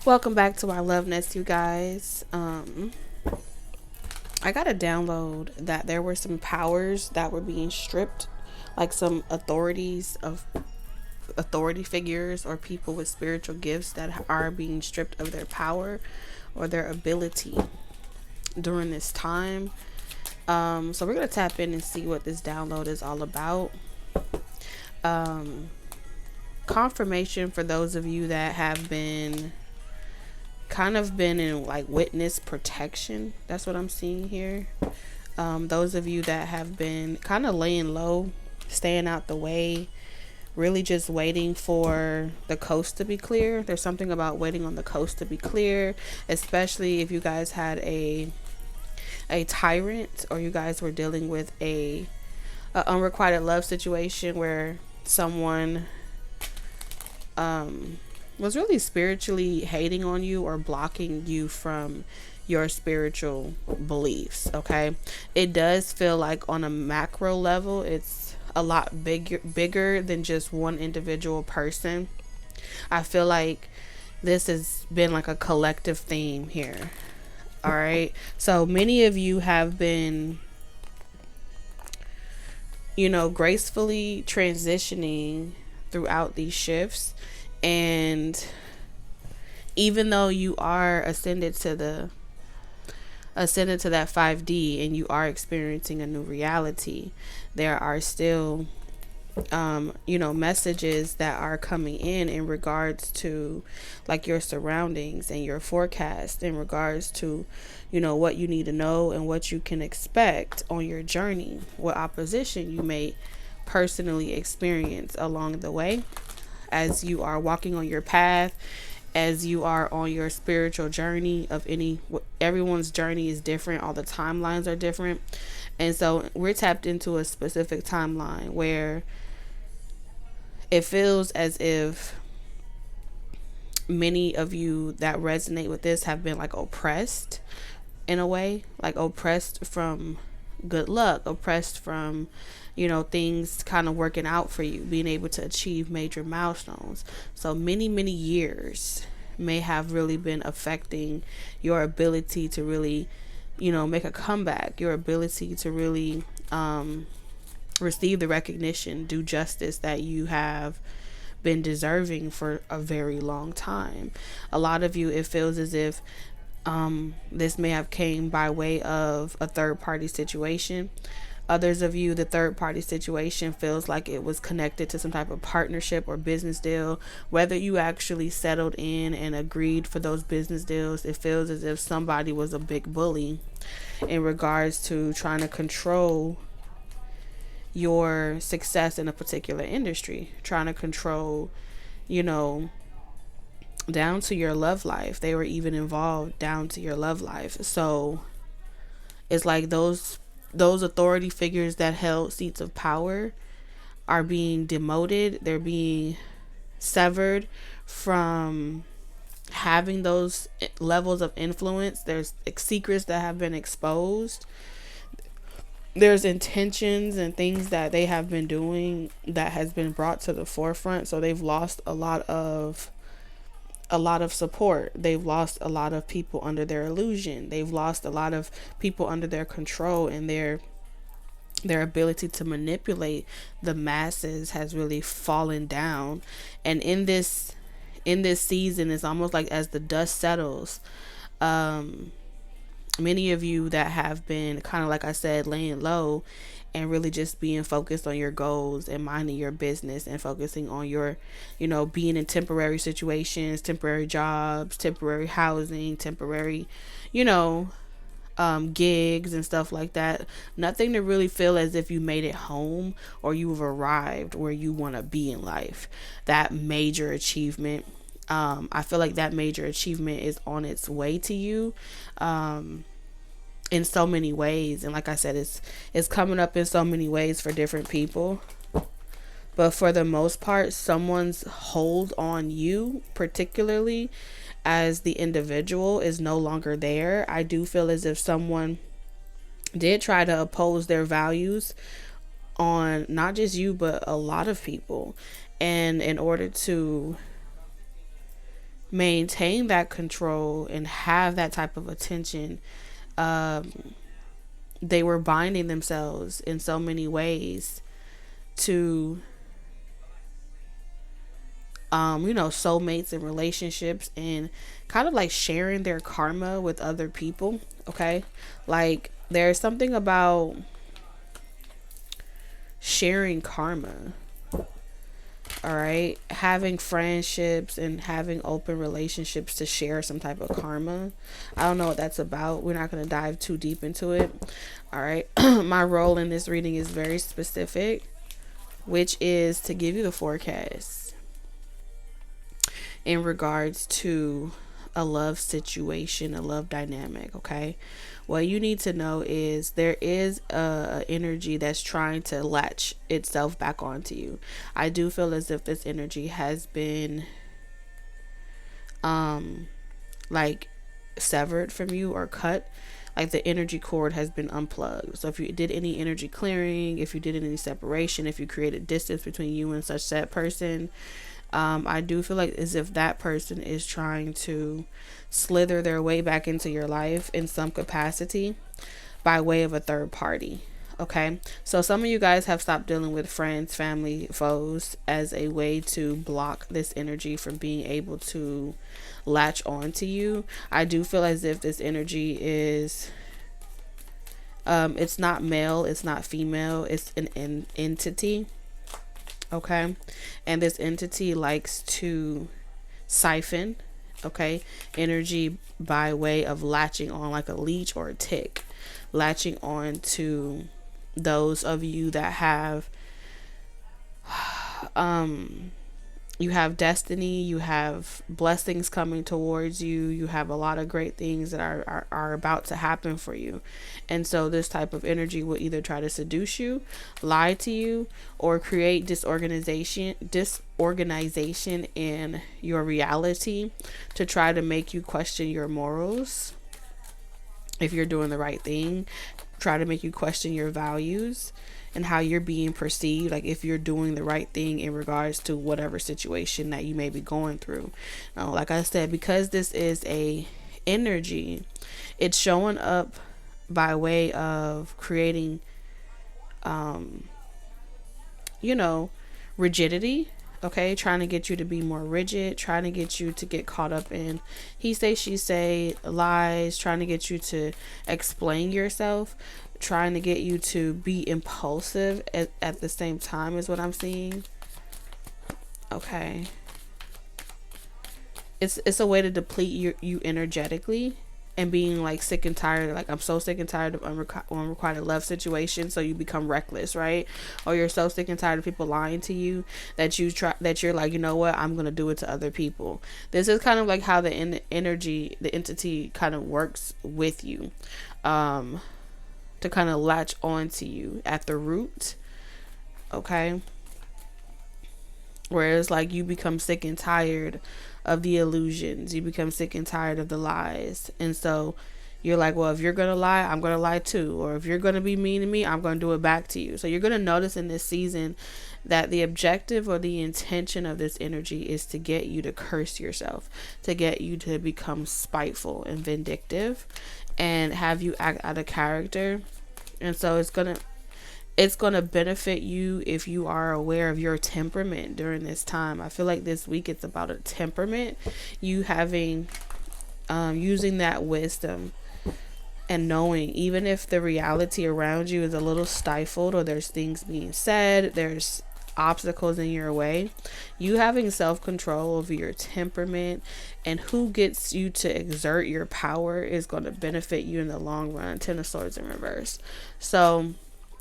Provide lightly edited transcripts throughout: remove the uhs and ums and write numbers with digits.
Welcome back to our love nest, you guys. I got a download that there were some powers that were being stripped, like some authority figures or people with spiritual gifts that are being stripped of their power or their ability during this time. So we're gonna tap in and see what this download is all about. Um, Confirmation for those of you that have been in like witness protection. That's what I'm seeing here. Those of you that have been kind of laying low, staying out the way, really just waiting for the coast to be clear. There's something about waiting on the coast to be clear, especially if you guys had a tyrant or you guys were dealing with a unrequited love situation where someone was really spiritually hating on you or blocking you from your spiritual beliefs. Okay, it does feel like on a macro level it's a lot bigger than just one individual person. I feel like this has been like a collective theme here. All right, so many of you have been, gracefully transitioning throughout these shifts, and even though you are ascended to that 5D and you are experiencing a new reality, there are still messages that are coming in regards to like your surroundings and your forecast, in regards to what you need to know and what you can expect on your journey, what opposition you may personally experience along the way as you are walking on your path, as you are on your spiritual journey of everyone's journey is different, all the timelines are different. And so we're tapped into a specific timeline where it feels as if many of you that resonate with this have been like oppressed in a way, like oppressed from good luck, oppressed from things kind of working out for you, being able to achieve major milestones. So many years may have really been affecting your ability to really make a comeback, your ability to really receive the recognition, do justice that you have been deserving for a very long time. A lot of you, it feels as if this may have came by way of a third party situation. Others of you, the third party situation feels like it was connected to some type of partnership or business deal. Whether you actually settled in and agreed for those business deals, it feels as if somebody was a big bully in regards to trying to control your success in a particular industry, trying to control, down to your love life. They were even involved down to your love life. So it's like those authority figures that held seats of power are being demoted. They're being severed from having those levels of influence. There's secrets that have been exposed. There's intentions and things that they have been doing that has been brought to the forefront. So they've lost a lot of support. They've lost a lot of people under their illusion. They've lost a lot of people under their control, and their ability to manipulate the masses has really fallen down. And in this season, it's almost like as the dust settles, many of you that have been kind of, like I said, laying low and really just being focused on your goals and minding your business and focusing on your, being in temporary situations, temporary jobs, temporary housing, temporary, gigs and stuff like that. Nothing to really feel as if you made it home or you've arrived where you want to be in life. That major achievement. I feel like that major achievement is on its way to you. In so many ways, and like I said, it's coming up in so many ways for different people, but for the most part, someone's hold on you, particularly as the individual, is no longer there. I do feel as if someone did try to oppose their values on not just you but a lot of people, and in order to maintain that control and have that type of attention, they were binding themselves in so many ways to soulmates and relationships, and kind of like sharing their karma with other people. Okay, like there's something about sharing karma. All right, having friendships and having open relationships to share some type of karma. I don't know what that's about. We're not going to dive too deep into it. All right, my role in this reading is very specific, which is to give you the forecast in regards to a love situation, a love dynamic. Okay, what you need to know is there is a energy that's trying to latch itself back onto you. I do feel as if this energy has been like severed from you or cut, like the energy cord has been unplugged. So if you did any energy clearing, if you did any separation, if you created distance between you and such that person, I do feel like as if that person is trying to slither their way back into your life in some capacity by way of a third party. Okay, so some of you guys have stopped dealing with friends, family, foes as a way to block this energy from being able to latch on to you. I do feel as if this energy is it's not male, it's not female, it's an entity. Okay, and this entity likes to siphon, okay, energy by way of latching on like a leech or a tick, latching on to those of you that have you have destiny, you have blessings coming towards you, you have a lot of great things that are about to happen for you. And so this type of energy will either try to seduce you, lie to you, or create disorganization in your reality to try to make you question your morals, if you're doing the right thing, try to make you question your values and how you're being perceived, like if you're doing the right thing in regards to whatever situation that you may be going through. Now, like I said, because this is a energy, it's showing up by way of creating rigidity. Okay, trying to get you to be more rigid, trying to get you to get caught up in he say, she say, lies, trying to get you to explain yourself, trying to get you to be impulsive at the same time is what I'm seeing. Okay, it's a way to deplete you energetically, and being like sick and tired, like I'm so sick and tired of unrequited love situations, so you become reckless, right? Or you're so sick and tired of people lying to you that you're like, you know what, I'm gonna do it to other people. This is kind of like how the entity kind of works with you, to kind of latch on to you at the root. Okay, whereas like you become sick and tired of the illusions, you become sick and tired of the lies, and so you're like, well, if you're gonna lie, I'm gonna lie too, or if you're gonna be mean to me, I'm gonna do it back to you. So you're gonna notice in this season that the objective or the intention of this energy is to get you to curse yourself, to get you to become spiteful and vindictive, and have you act out of character. And so it's gonna benefit you if you are aware of your temperament during this time. I feel like this week it's about a temperament, you having using that wisdom and knowing, even if the reality around you is a little stifled, or there's things being said, there's obstacles in your way, you having self-control over your temperament and who gets you to exert your power is going to benefit you in the long run. 10 of Swords in reverse. So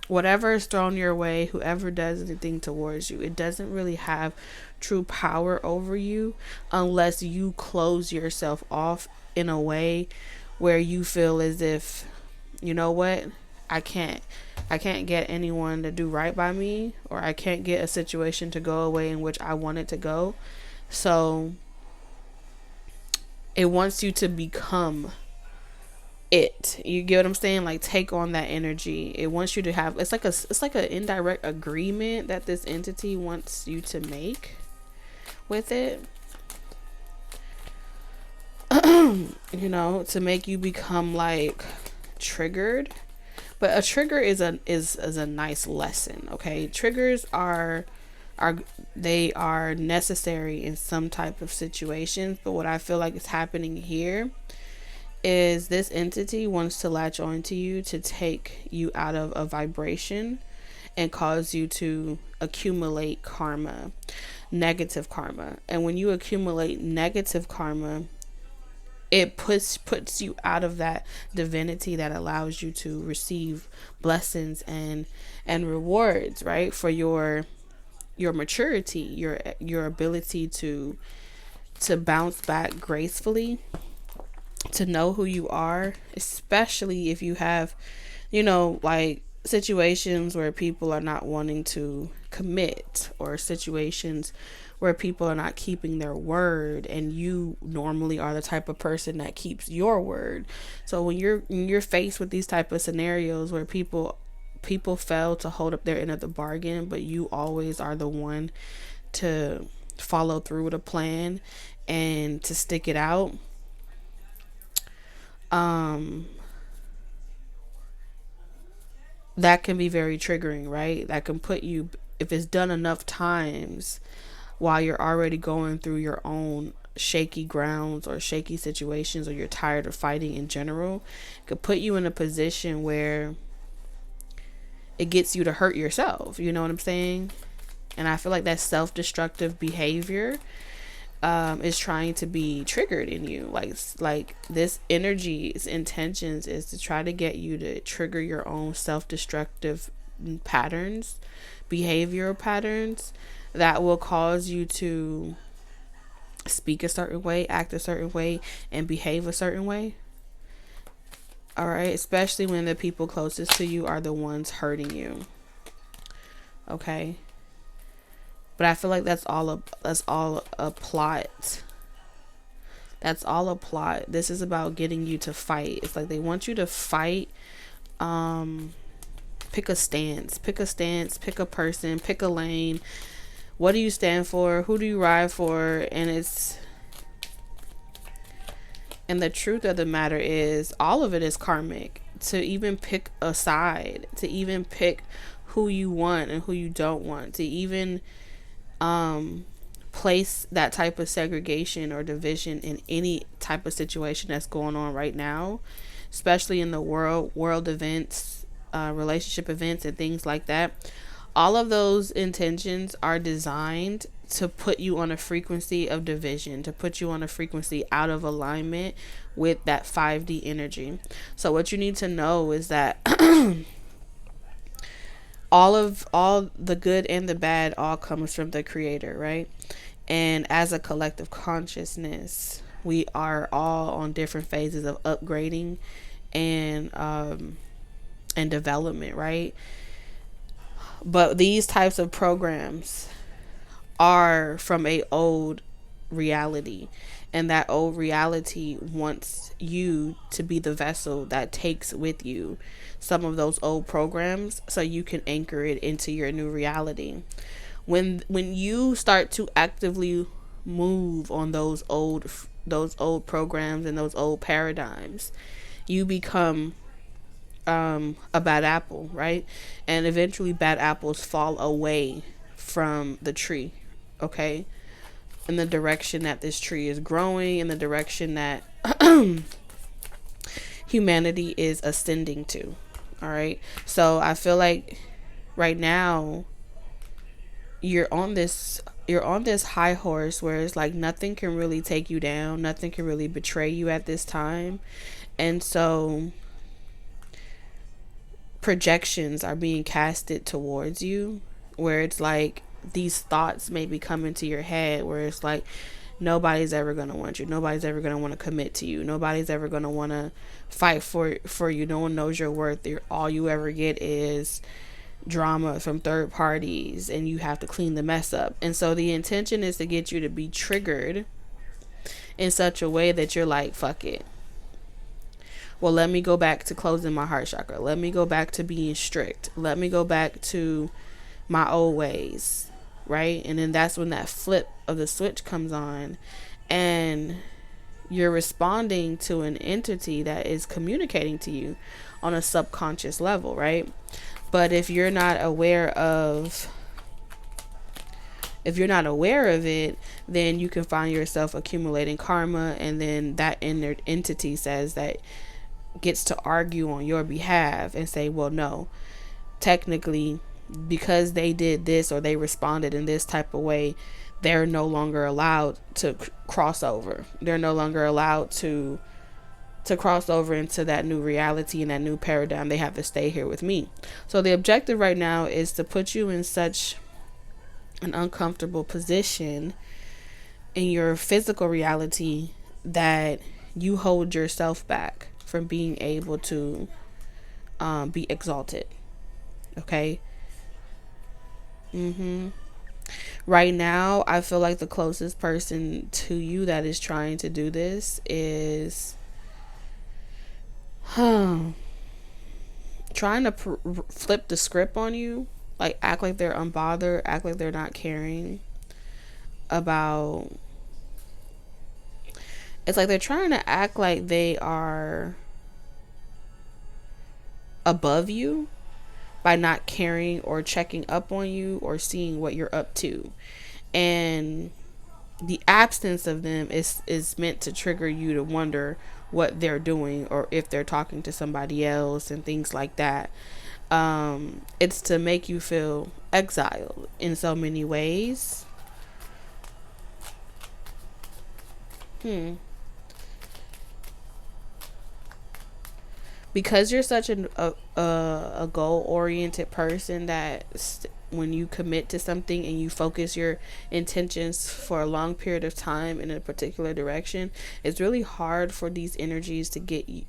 whatever is thrown your way, whoever does anything towards you, it doesn't really have true power over you unless you close yourself off in a way where you feel as if, you know what, I can't get anyone to do right by me, or I can't get a situation to go away in which I want it to go. So it wants you to become it. You get what I'm saying? Like, take on that energy. It wants you to have, it's like an indirect agreement that this entity wants you to make with it. you know, to make you become like triggered. But a trigger is a nice lesson, okay? Triggers are they are necessary in some type of situations, but what I feel like is happening here is this entity wants to latch on to you to take you out of a vibration and cause you to accumulate karma, negative karma. And when you accumulate negative karma, it puts you out of that divinity that allows you to receive blessings and rewards, right? For your maturity, your ability to bounce back gracefully, to know who you are, especially if you have, you know, like situations where people are not wanting to commit, or situations where people are not keeping their word, and you normally are the type of person that keeps your word. So when you're faced with these type of scenarios where people fail to hold up their end of the bargain, but you always are the one to follow through with a plan and to stick it out, that can be very triggering, right? That can put you, if it's done enough times while you're already going through your own shaky grounds or shaky situations, or you're tired of fighting in general, it could put you in a position where it gets you to hurt yourself. You know what I'm saying? And I feel like that self-destructive behavior is trying to be triggered in you. Like this energy's intentions is to try to get you to trigger your own self-destructive patterns, behavioral patterns that will cause you to speak a certain way, act a certain way, and behave a certain way. All right, especially when the people closest to you are the ones hurting you. Okay, but I feel like that's all a plot. That's all a plot. This is about getting you to fight. It's like they want you to fight. Pick a stance. Pick a person. Pick a lane. What do you stand for? Who do you ride for? And the truth of the matter is, all of it is karmic. To even pick a side, to even pick who you want and who you don't want, to even place that type of segregation or division in any type of situation that's going on right now, especially in the world events, relationship events and things like that. All of those intentions are designed to put you on a frequency of division, to put you on a frequency out of alignment with that 5D energy. So what you need to know is that all the good and the bad all comes from the creator, right? And as a collective consciousness, we are all on different phases of upgrading and development, right? But these types of programs are from a old reality, and that old reality wants you to be the vessel that takes with you some of those old programs so you can anchor it into your new reality. When you start to actively move on those old programs and those old paradigms, you become a bad apple, right? And eventually bad apples fall away from the tree, okay? In the direction that this tree is growing, in the direction that humanity is ascending to. All right. So I feel like right now you're on this high horse where it's like nothing can really take you down, nothing can really betray you at this time. And so projections are being casted towards you, where it's like these thoughts may be coming to your head where it's like, nobody's ever going to want you, nobody's ever going to want to commit to you, nobody's ever going to want to fight for you, no one knows your worth. All you ever get is drama from third parties, and you have to clean the mess up. And so the intention is to get you to be triggered in such a way that you're like, fuck it, well, let me go back to closing my heart chakra, let me go back to being strict, let me go back to my old ways, right? And then that's when that flip of the switch comes on, and you're responding to an entity that is communicating to you on a subconscious level, right? But if you're not aware of it, then you can find yourself accumulating karma, and then that inner entity says that, gets to argue on your behalf and say, well, no, technically, because they did this or they responded in this type of way, they're no longer allowed to cross over. They're no longer allowed to cross over into that new reality and that new paradigm. They have to stay here with me. So the objective right now is to put you in such an uncomfortable position in your physical reality that you hold yourself back from being able to be exalted. Okay. Right now, I feel like the closest person to you that is trying to do this is trying to flip the script on you, like act like they're unbothered, act like they're not caring about. It's like they're trying to act like they are above you by not caring or checking up on you or seeing what you're up to. And the absence of them is meant to trigger you to wonder what they're doing or if they're talking to somebody else and things like that. It's to make you feel exiled in so many ways. Because you're such a goal-oriented person that when you commit to something and you focus your intentions for a long period of time in a particular direction, it's really hard for these energies to get you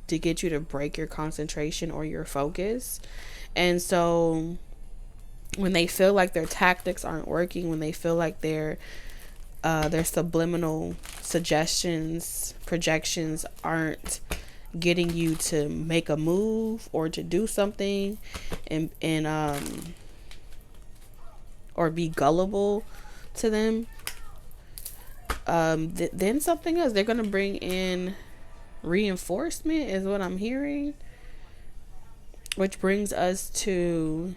to break your concentration or your focus. And so when they feel like their tactics aren't working, when they feel like their subliminal suggestions, projections aren't getting you to make a move or to do something and or be gullible to them, then something else, they're gonna bring in reinforcement is what I'm hearing, which brings us to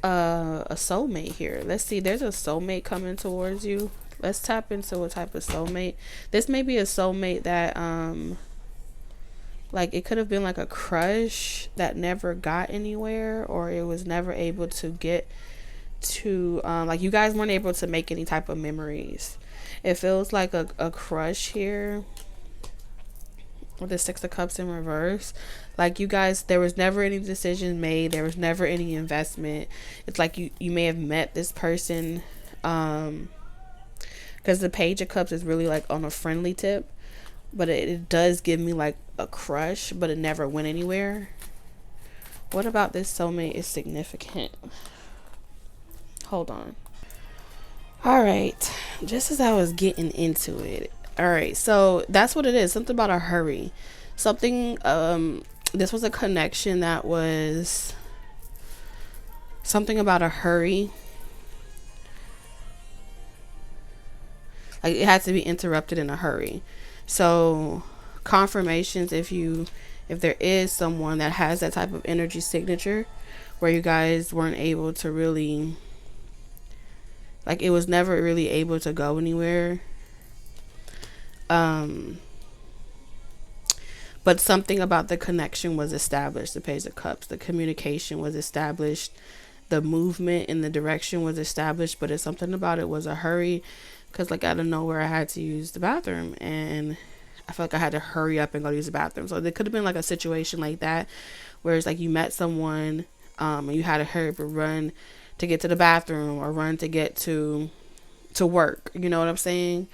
a soulmate here. Let's see, there's a soulmate coming towards you. Let's tap into what type of soulmate. This may be a soulmate that like it could have been like a crush that never got anywhere, or it was never able to get to like you guys weren't able to make any type of memories. It feels like a crush here with the Six of Cups in reverse. Like you guys, there was never any decision made, there was never any investment. It's like you may have met this person because the Page of Cups is really like on a friendly tip, but it does give me like a crush, but it never went anywhere. What about this soulmate is significant? Hold on. All right, just as I was getting into it. All right, so that's what it is. Something about a hurry. Something, this was a connection that was something about a hurry. Like it had to be interrupted in a hurry. So confirmations, if there is someone that has that type of energy signature where you guys weren't able to really, like it was never really able to go anywhere. But something about the connection was established. The Page of Cups, the communication was established, the movement in the direction was established, but it's something about it was a hurry, because like out of nowhere I had to use the bathroom and I felt like I had to hurry up and go use the bathroom. So there could have been like a situation like that where it's like you met someone and you had to hurry up and run to get to the bathroom or run to get to work. You know what I'm saying?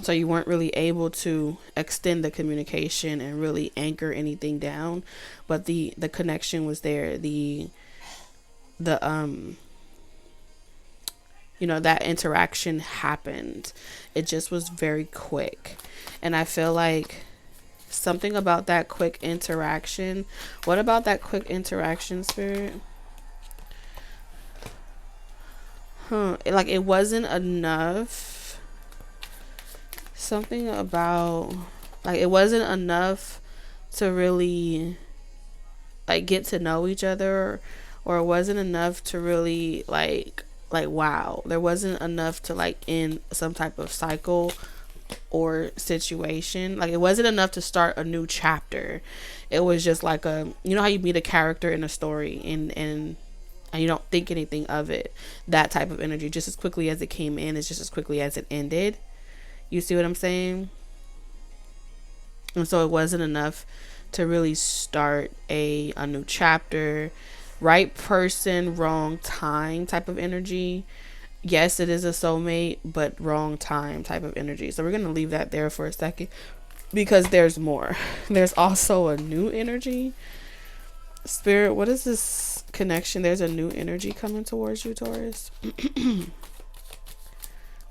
So you weren't really able to extend the communication and really anchor anything down, but the connection was there. The that interaction happened. It just was very quick. And I feel like something about that quick interaction. What about that quick interaction, Spirit? Like it wasn't enough. Something about, like, it wasn't enough to really like get to know each other, or it wasn't enough to really like wow. There wasn't enough to like end some type of cycle or situation. Like it wasn't enough to start a new chapter. It was just like a, you know how you meet a character in a story and you don't think anything of it. That type of energy, just as quickly as it came in is just as quickly as it ended. You see what I'm saying? And so it wasn't enough to really start a new chapter. Right person, wrong time type of energy. Yes, it is a soulmate, but wrong time type of energy. So we're going to leave that there for a second because there's more. There's also a new energy. Spirit, what is this connection? There's a new energy coming towards you, Taurus.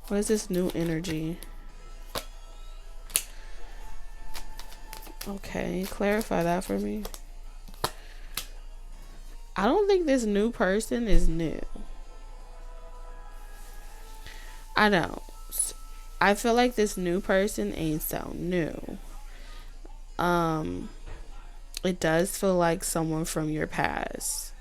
What is this new energy? Okay, clarify that for me. I don't think this new person is new. I don't. I feel like this new person ain't so new. It does feel like someone from your past.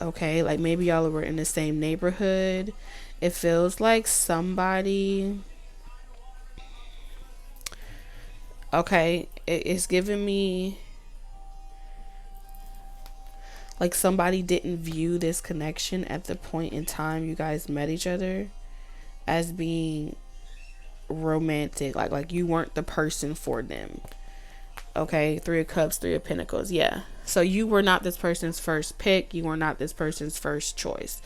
Okay, like maybe y'all were in the same neighborhood. It feels like somebody. Okay, it's giving me like somebody didn't view this connection at the point in time you guys met each other as being romantic. Like you weren't the person for them. Okay, 3 of Cups, 3 of Pentacles. Yeah. So you were not this person's first pick. You were not this person's first choice.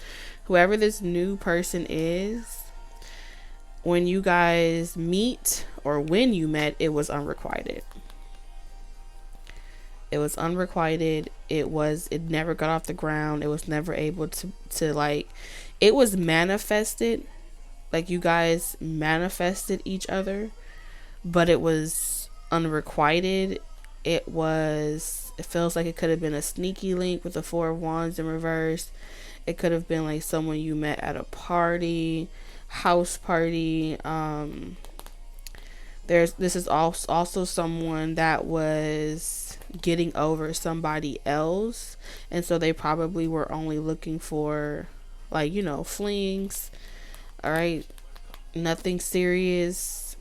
Whoever this new person is, when you guys meet or when you met, it was unrequited. It was unrequited. It never got off the ground. It was never able to like, it was manifested. Like you guys manifested each other, but it was unrequited. It feels like it could have been a sneaky link with the 4 of Wands in reverse. It could have been like someone you met at a party, house party. This is also someone that was getting over somebody else, and so they probably were only looking for like, you know, flings. All right, nothing serious.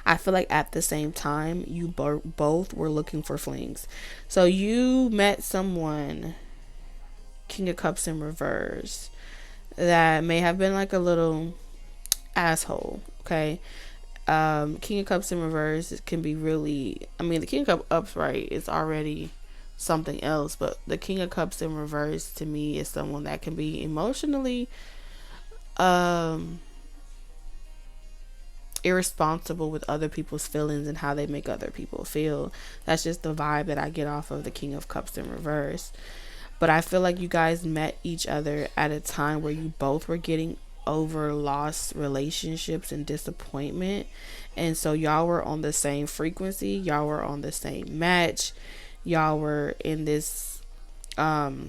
I feel like at the same time you both were looking for flings. So you met someone, King of Cups in reverse, that may have been like a little asshole. Okay. King of Cups in reverse can be really, I mean, the King of Cups upright is already something else, but the King of Cups in reverse to me is someone that can be emotionally irresponsible with other people's feelings and how they make other people feel. That's just the vibe that I get off of the King of Cups in reverse. But I feel like you guys met each other at a time where you both were getting over lost relationships and disappointment, and so y'all were on the same frequency. Y'all were on the same match. Y'all were in this where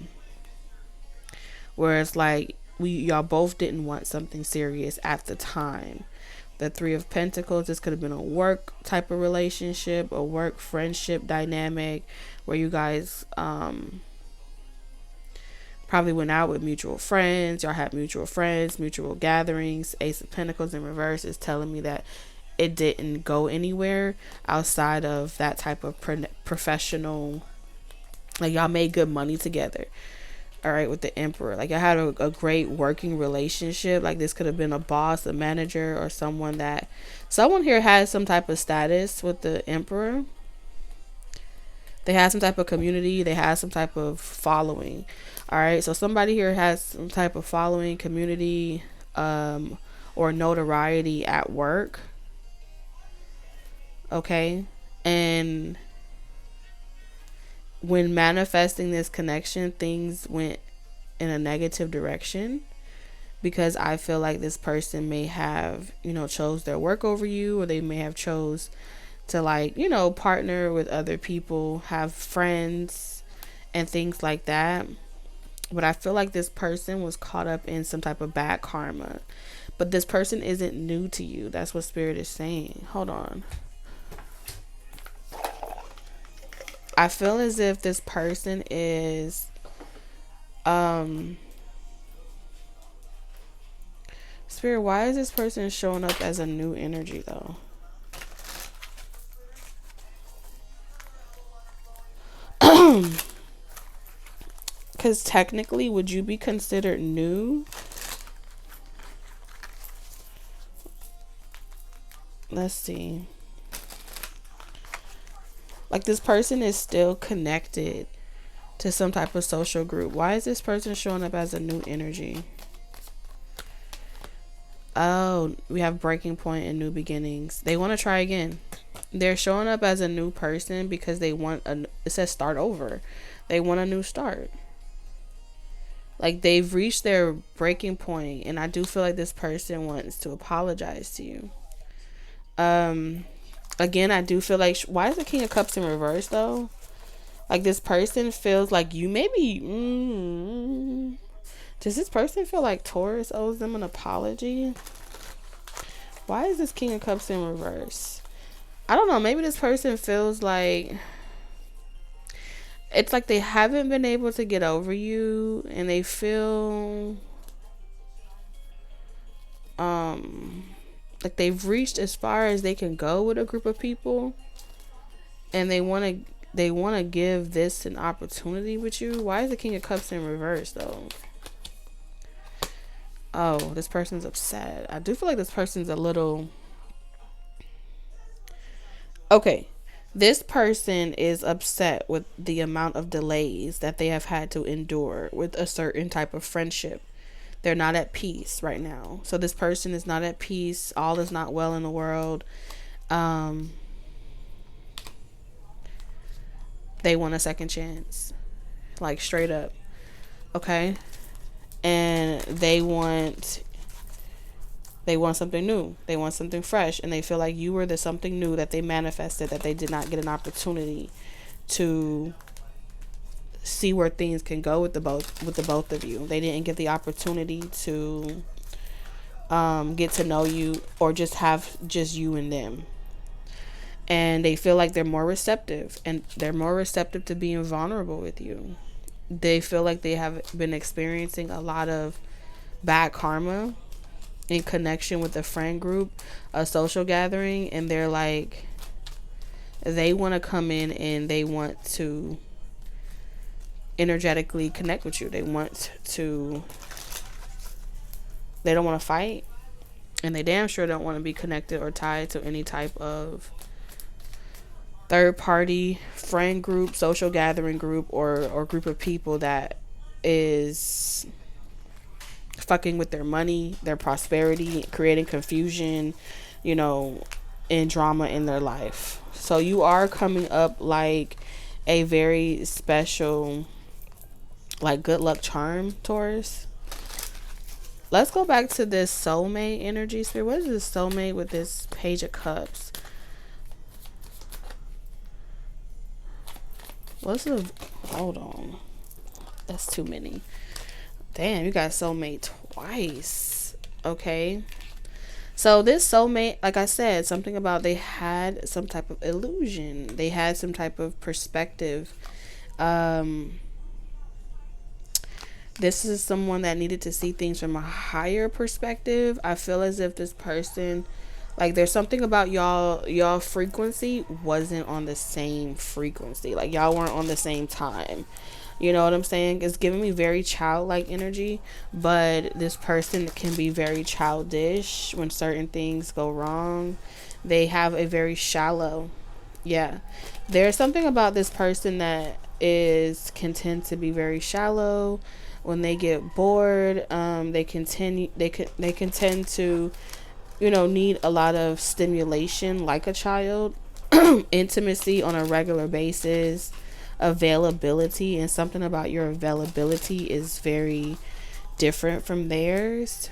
it's like y'all both didn't want something serious at the time. The 3 of Pentacles, this could have been a work type of relationship, a work friendship dynamic where you guys probably went out with mutual friends. Y'all had mutual friends, mutual gatherings. Ace of Pentacles in reverse is telling me that it didn't go anywhere outside of that type of professional, like y'all made good money together. All right, with the Emperor, like I had a great working relationship. Like this could have been a boss, a manager, or someone here has some type of status with the Emperor. They have some type of community. They have some type of following. All right, so somebody here has some type of following, community, or notoriety at work. Okay, and when manifesting this connection, things went in a negative direction because I feel like this person may have, you know, chose their work over you, or they may have chose to, like, you know, partner with other people, have friends, and things like that. But I feel like this person was caught up in some type of bad karma. But this person isn't new to you. That's what Spirit is saying. Hold on. I feel as if this person is Spirit, why is this person showing up as a new energy though? Because technically, would you be considered new? Let's see. Like, this person is still connected to some type of social group. Why is this person showing up as a new energy? Oh, we have breaking point and new beginnings. They want to try again. They're showing up as a new person because they want it says start over. They want a new start. Like, they've reached their breaking point, and I do feel like this person wants to apologize to you. Again, I do feel like, why is the King of Cups in reverse though? Like, this person feels like you maybe does this person feel like Taurus owes them an apology? Why is this King of Cups in reverse? I don't know, maybe this person feels like it's like they haven't been able to get over you, and they feel like they've reached as far as they can go with a group of people, and they want to give this an opportunity with you. Why is the King of Cups in reverse though? Oh, this person's upset. I do feel like this person's a little okay. This person is upset with the amount of delays that they have had to endure with a certain type of friendship. They're not at peace right now. So this person is not at peace. All is not well in the world. They want a second chance. Like, straight up. Okay? And they want something new. They want something fresh. And they feel like you were the something new that they manifested, that they did not get an opportunity to see where things can go with the both of you. They didn't get the opportunity to get to know you, or just have just you and them. And they feel like they're more receptive, and they're more receptive to being vulnerable with you. They feel like they have been experiencing a lot of bad karma in connection with a friend group, a social gathering, and they're like, they want to come in and they want to energetically connect with you. They don't want to fight, and they damn sure don't want to be connected or tied to any type of third party friend group, social gathering group, or group of people that is fucking with their money, their prosperity, creating confusion, and drama in their life. So you are coming up like a very special, like, good luck charm, Taurus. Let's go back to this soulmate energy, Spirit. What is this soulmate with this Page of Cups? Hold on. That's too many. Damn, you got soulmate twice. Okay. So this soulmate, like I said, something about they had some type of illusion. They had some type of perspective. This is someone that needed to see things from a higher perspective. I feel as if this person, like, there's something about y'all frequency wasn't on the same frequency. Like, y'all weren't on the same time. You know what I'm saying? It's giving me very childlike energy, but this person can be very childish when certain things go wrong. They have a very shallow, there's something about this person that can tend to be very shallow. When they get bored, they can tend to, need a lot of stimulation, like a child, intimacy on a regular basis, availability, and something about your availability is very different from theirs.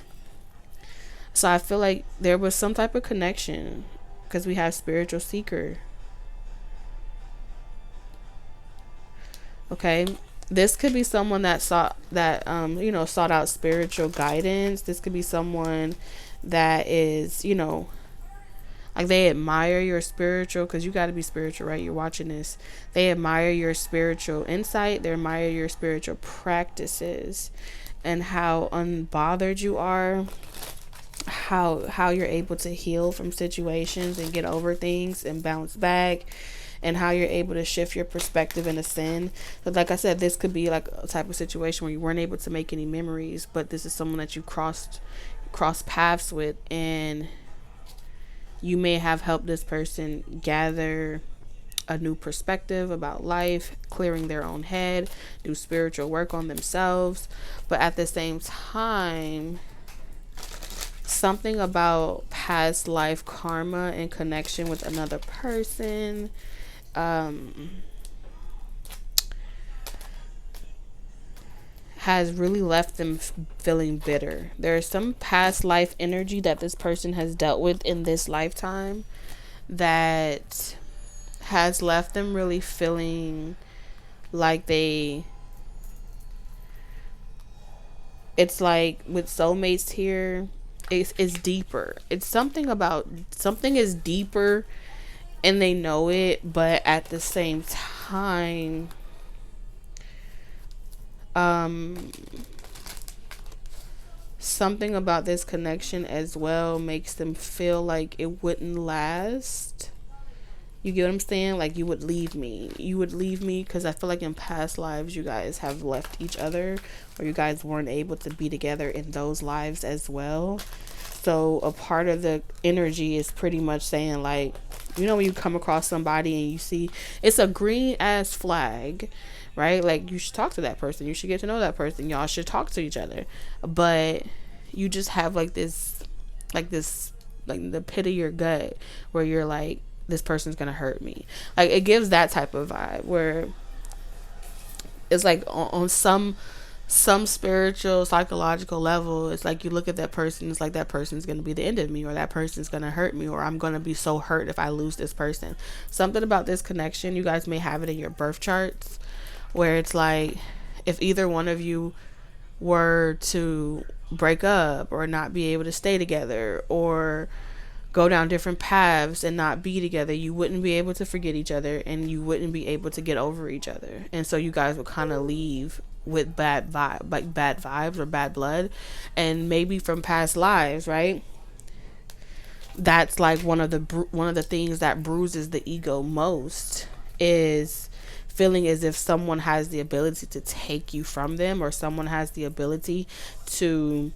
So I feel like there was some type of connection, because we have spiritual seeker. Okay. This could be someone that sought out spiritual guidance. This could be someone that is, like they admire your spiritual, because you got to be spiritual, right? You're watching this. They admire your spiritual insight. They admire your spiritual practices and how unbothered you are, how you're able to heal from situations and get over things and bounce back, and how you're able to shift your perspective and ascend. But like I said, this could be like a type of situation where you weren't able to make any memories, but this is someone that you crossed paths with, and you may have helped this person gather a new perspective about life, clearing their own head, do spiritual work on themselves. But at the same time, something about past life karma in connection with another person has really left them feeling bitter. There's some past life energy that this person has dealt with in this lifetime that has left them really feeling like it's like with soulmates here, it's deeper. It's something is deeper, and they know it, but at the same time, something about this connection as well makes them feel like it wouldn't last. You get what I'm saying? Like, you would leave me because I feel like in past lives you guys have left each other, or you guys weren't able to be together in those lives as well. So a part of the energy is pretty much saying, like, when you come across somebody and you see it's a green ass flag, right? Like, you should talk to that person. You should get to know that person. Y'all should talk to each other. But you just have like the pit of your gut where you're like, this person's gonna hurt me. Like, it gives that type of vibe where it's like on some spiritual psychological level, it's like you look at that person, it's like that person's gonna be the end of me, or that person's gonna hurt me, or I'm gonna be so hurt if I lose this person. Something about this connection, you guys may have it in your birth charts, where it's like, if either one of you were to break up or not be able to stay together or go down different paths and not be together, you wouldn't be able to forget each other, and you wouldn't be able to get over each other. And so you guys would kind of leave with bad vibes or bad blood. And maybe from past lives, right? That's like one of the things that bruises the ego most, is feeling as if someone has the ability to take you from them, or someone has the ability to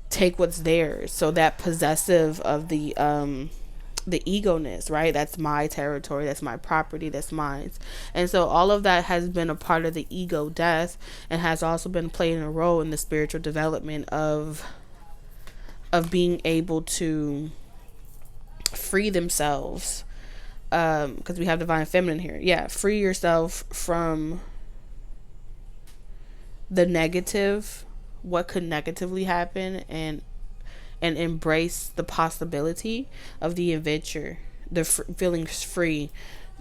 take what's theirs. So that possessive of the ego-ness, right? That's my territory, that's my property, that's mine. And so all of that has been a part of the ego death, and has also been playing a role in the spiritual development of being able to free themselves, because we have divine feminine here. Yeah, free yourself from the negative, what could negatively happen, and embrace the possibility of the adventure, the feeling free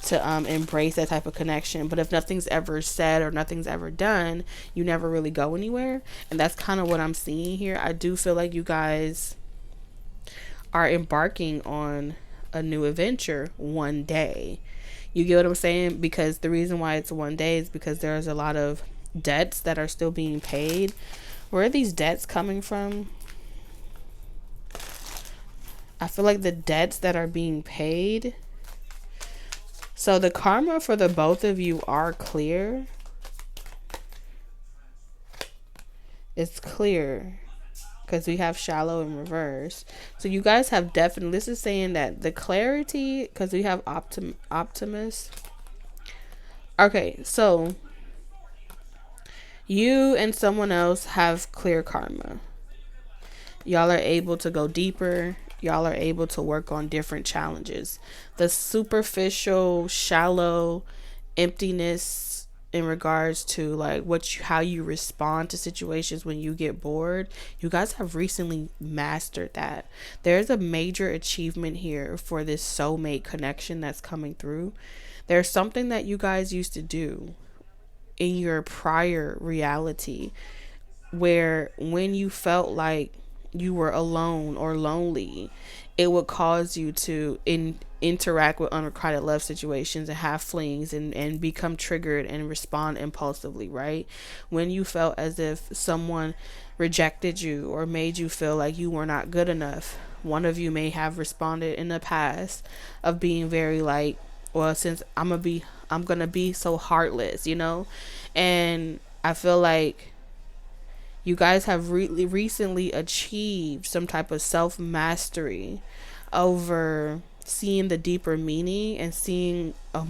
to embrace that type of connection. But if nothing's ever said or nothing's ever done, you never really go anywhere. And that's kind of what I'm seeing here. I do feel like you guys are embarking on a new adventure one day. You get what I'm saying? Because the reason why it's one day is because there's a lot of debts that are still being paid. Where are these debts coming from? I feel like the debts that are being paid. So the karma for the both of you are clear. It's clear. Because we have shallow in reverse. So you guys have definitely, this is saying that the clarity, because we have optimus. Okay, so you and someone else have clear karma. Y'all are able to go deeper. Y'all are able to work on different challenges. The superficial, shallow emptiness in regards to like how you respond to situations when you get bored, you guys have recently mastered that. There's a major achievement here for this soulmate connection that's coming through. There's something that you guys used to do in your prior reality, where when you felt like you were alone or lonely, it would cause you to interact with unrequited love situations and have flings and become triggered and respond impulsively, right? When you felt as if someone rejected you or made you feel like you were not good enough, one of you may have responded in the past of being very like, well, since I'm gonna be so heartless, you know? And I feel like you guys have really recently achieved some type of self mastery over seeing the deeper meaning and seeing a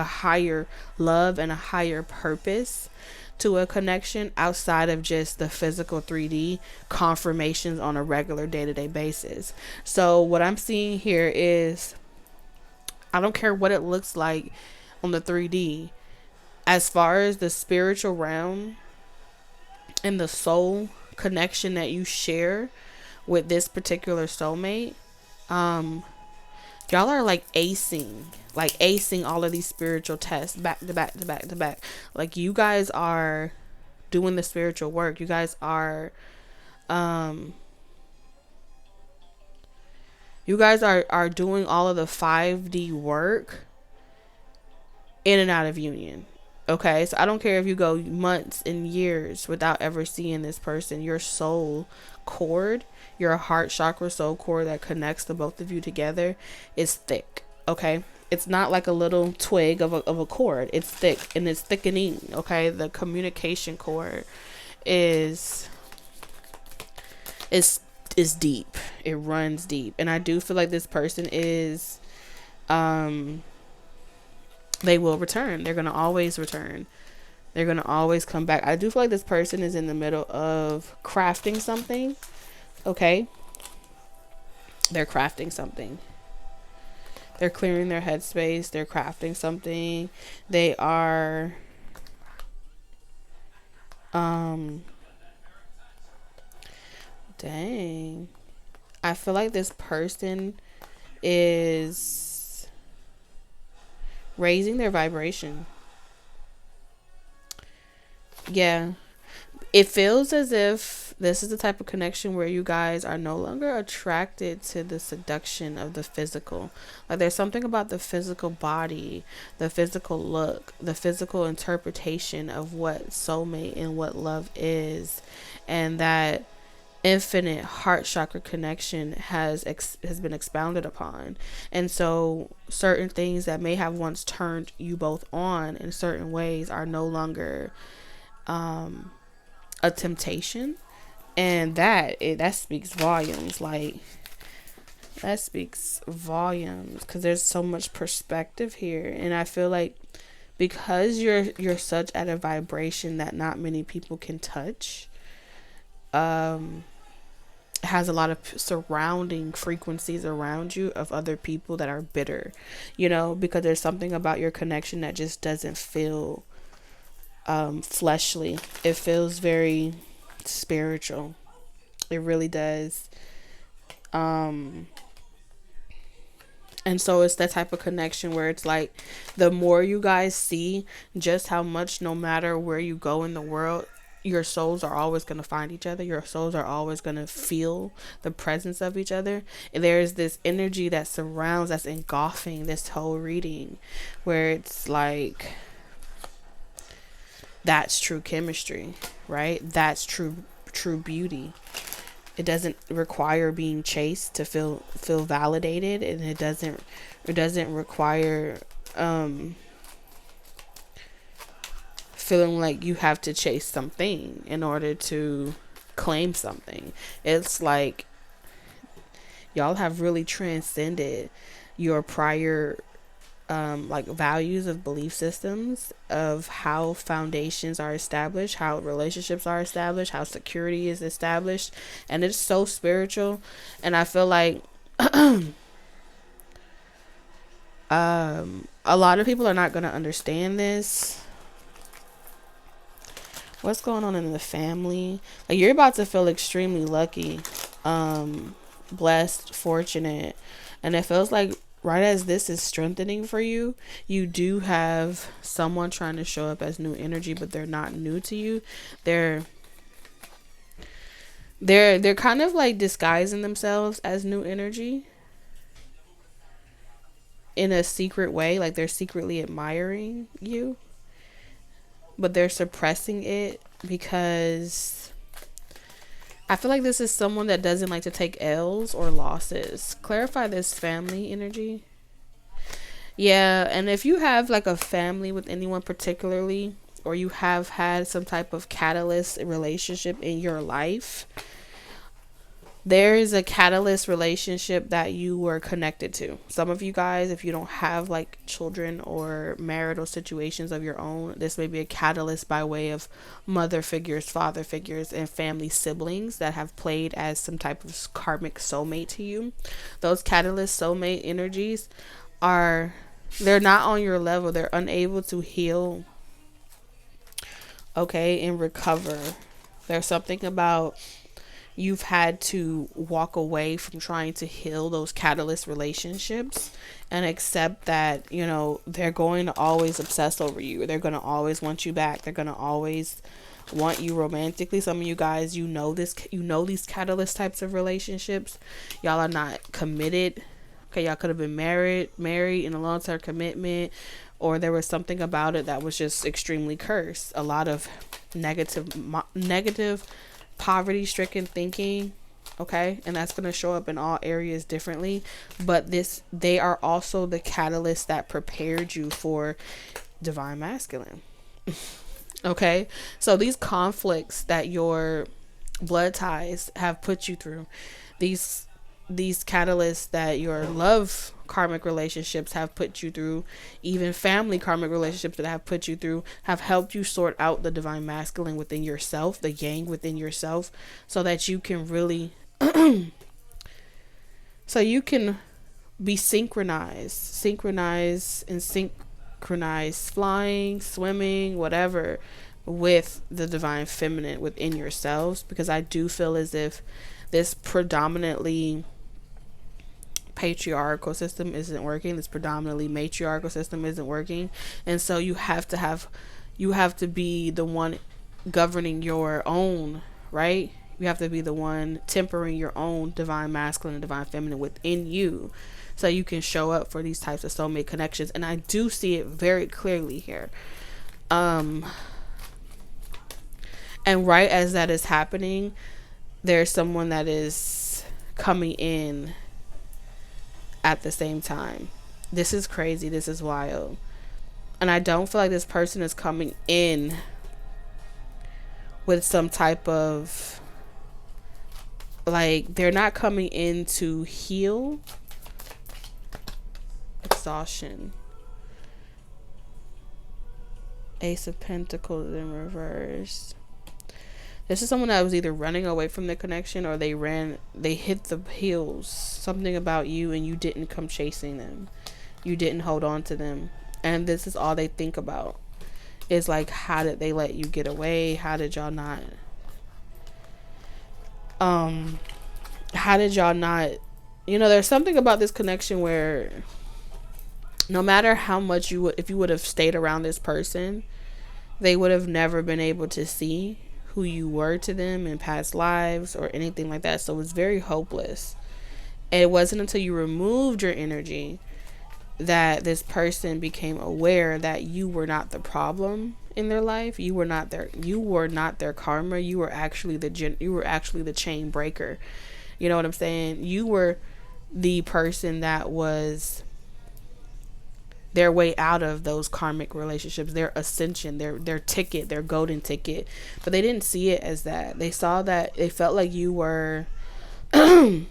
higher love and a higher purpose to a connection outside of just the physical 3D confirmations on a regular day-to-day basis. So what I'm seeing here is, I don't care what it looks like on the 3D, as far as the spiritual realm and the soul connection that you share with this particular soulmate, y'all are like acing all of these spiritual tests back to back to back to back. Like, you guys are doing the spiritual work. You guys are doing all of the 5D work in and out of union. Okay, so I don't care if you go months and years without ever seeing this person. Your soul cord, your heart chakra soul cord that connects the both of you together is thick. Okay, it's not like a little twig of a cord. It's thick, and it's thickening. Okay, the communication cord is deep. It runs deep, and I do feel like this person is they will return. They're going to always return. They're going to always come back. I do feel like this person is in the middle of crafting something. Okay. They're crafting something. They're clearing their headspace. They're crafting something. They are dang. I feel like this person is raising their vibration. Yeah. It feels as if this is the type of connection where you guys are no longer attracted to the seduction of the physical. Like, there's something about the physical body, the physical look, the physical interpretation of what soulmate and what love is, and that infinite heart chakra connection has been expounded upon. And so certain things that may have once turned you both on in certain ways are no longer a temptation. And that speaks volumes. Like, that speaks volumes, because there's so much perspective here. And I feel like because you're such at a vibration that not many people can touch, has a lot of surrounding frequencies around you of other people that are bitter, you know, because there's something about your connection that just doesn't feel fleshly. It feels very spiritual. It really does. And so it's that type of connection where it's like, the more you guys see just how much, no matter where you go in the world, your souls are always going to find each other. Your souls are always going to feel the presence of each other. And there's this energy that surrounds, that's engulfing this whole reading, where it's like, that's true chemistry, right? That's true beauty. It doesn't require being chased to feel validated, and it doesn't require feeling like you have to chase something in order to claim something. It's like, y'all have really transcended your prior like values of belief systems of how foundations are established, how relationships are established, how security is established, and it's so spiritual. And I feel like a lot of people are not going to understand this. What's going on in the family? Like, you're about to feel extremely lucky, blessed, fortunate, and it feels like right as this is strengthening for you, you do have someone trying to show up as new energy, but they're not new to you. They're kind of like disguising themselves as new energy in a secret way, like they're secretly admiring you, but they're suppressing it because I feel like this is someone that doesn't like to take L's or losses. Clarify this family energy. Yeah, and if you have like a family with anyone particularly, or you have had some type of catalyst relationship in your life, there is a catalyst relationship that you were connected to. Some of you guys, if you don't have like children or marital situations of your own, this may be a catalyst by way of mother figures, father figures, and family siblings that have played as some type of karmic soulmate to you. Those catalyst soulmate energies they're not on your level. They're unable to heal, okay, and recover. There's something about you've had to walk away from trying to heal those catalyst relationships and accept that, you know, they're going to always obsess over you. They're going to always want you back. They're going to always want you romantically. Some of you guys, you know these catalyst types of relationships. Y'all are not committed. Okay, y'all could have been married in a long-term commitment, or there was something about it that was just extremely cursed. A lot of negative poverty-stricken thinking, okay, and that's going to show up in all areas differently, but they are also the catalyst that prepared you for divine masculine. Okay, so these conflicts that your blood ties have put you through, these catalysts that your love karmic relationships have put you through, even family karmic relationships that have put you through, have helped you sort out the divine masculine within yourself, the yang within yourself, so that you can really so you can be synchronized flying, swimming, whatever, with the divine feminine within yourselves. Because I do feel as if this predominantly patriarchal system isn't working. This predominantly matriarchal system isn't working. And so you have to be the one governing your own, right? You have to be the one tempering your own divine masculine and divine feminine within you, so you can show up for these types of soulmate connections. And I do see it very clearly here. And right as that is happening, there's someone that is coming in at the same time. This is crazy. This is wild. And I don't feel like this person is coming in with some type of, like, they're not coming in to heal. Exhaustion. Ace of Pentacles in reverse. This is someone that was either running away from the connection, or they hit the heels. Something about you, and you didn't come chasing them. You didn't hold on to them. And this is all they think about. Is like, how did they let you get away? How did y'all not there's something about this connection where no matter how much if you would have stayed around this person, they would have never been able to see who you were to them in past lives or anything like that. So it's very hopeless. And it wasn't until you removed your energy that this person became aware that you were not the problem in their life. You were not their karma. You were actually the chain breaker. You know what I'm saying? You were the person that was their way out of those karmic relationships, their ascension, their ticket, their golden ticket. But they didn't see it as that. They saw that they felt like you were they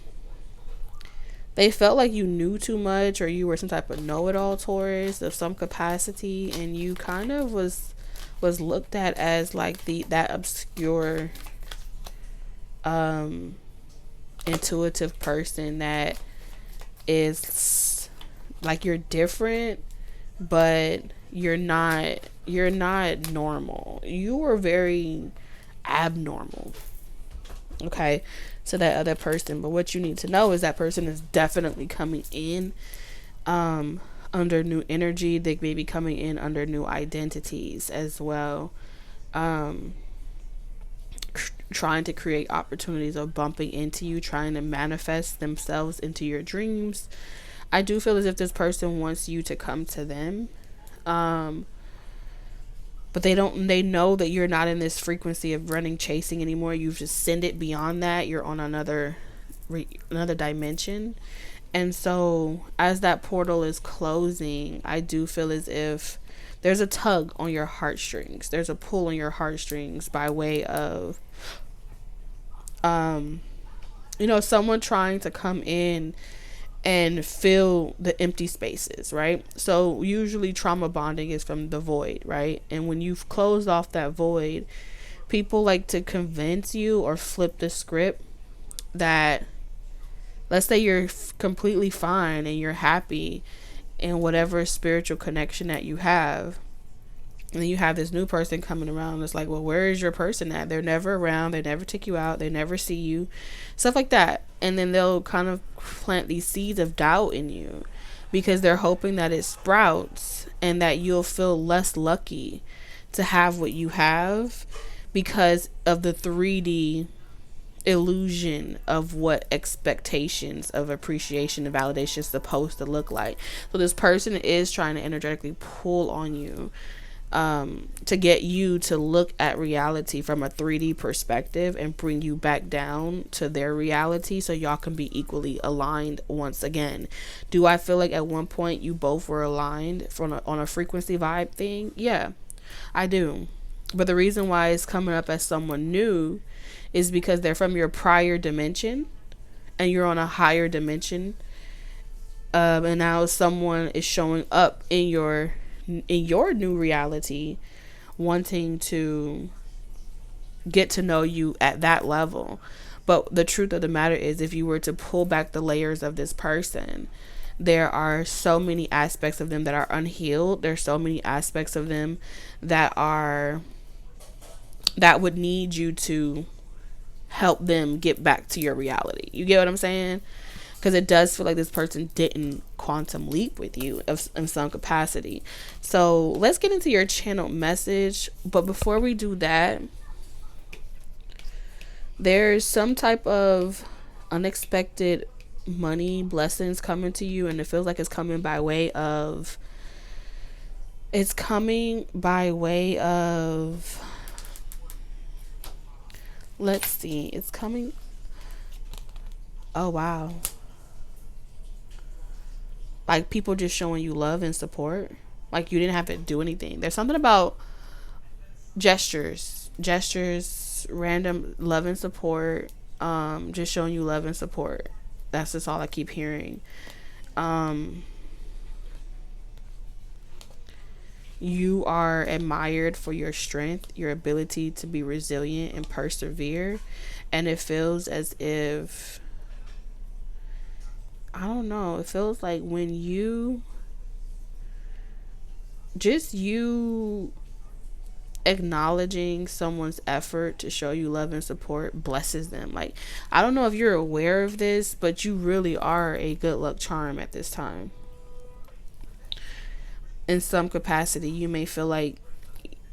felt like you knew too much, or you were some type of know-it-all Taurus of some capacity, and you kind of was looked at as like that obscure intuitive person that is like, you're different, but you're not normal. You were very abnormal, okay, to that other person. But what you need to know is that person is definitely coming in under new energy. They may be coming in under new identities as well. Um, Trying to create opportunities of bumping into you, trying to manifest themselves into your dreams. I do feel as if this person wants you to come to them. Um, but they know that you're not in this frequency of running chasing anymore. You've just sent it beyond that. You're on another dimension. And so as that portal is closing, I do feel as if there's a tug on your heartstrings. There's a pull on your heartstrings by way of someone trying to come in and fill the empty spaces, right? So usually trauma bonding is from the void, right? And when you've closed off that void, people like to convince you or flip the script that, let's say you're completely fine and you're happy in whatever spiritual connection that you have, and then you have this new person coming around. It's like, well, where is your person at? They're never around. They never take you out. They never see you. Stuff like that. And then they'll kind of plant these seeds of doubt in you because they're hoping that it sprouts and that you'll feel less lucky to have what you have because of the 3D illusion of what expectations of appreciation and validation is supposed to look like. So this person is trying to energetically pull on you to get you to look at reality from a 3D perspective and bring you back down to their reality so y'all can be equally aligned once again. Do I feel like at one point you both were aligned on a frequency vibe thing? Yeah, I do. But the reason why it's coming up as someone new is because they're from your prior dimension and you're on a higher dimension. And now someone is showing up in your new reality, wanting to get to know you at that level. But the truth of the matter is, if you were to pull back the layers of this person, there are so many aspects of them that are unhealed. There's so many aspects of them that would need you to help them get back to your reality. You get what I'm saying? Because it does feel like this person didn't quantum leap with you in some capacity. So let's get into your channeled message. But before we do that, there's some type of unexpected money blessings coming to you, and it feels like it's coming by way of let's see, it's coming. Oh wow. Like people just showing you love and support. Like you didn't have to do anything. There's something about gestures, random love and support, just showing you love and support. That's just all I keep hearing. You are admired for your strength, your ability to be resilient and persevere. And it feels as if, I don't know, it feels like when you acknowledging someone's effort to show you love and support blesses them. Like, I don't know if you're aware of this, but you really are a good luck charm at this time. In some capacity, you may feel like,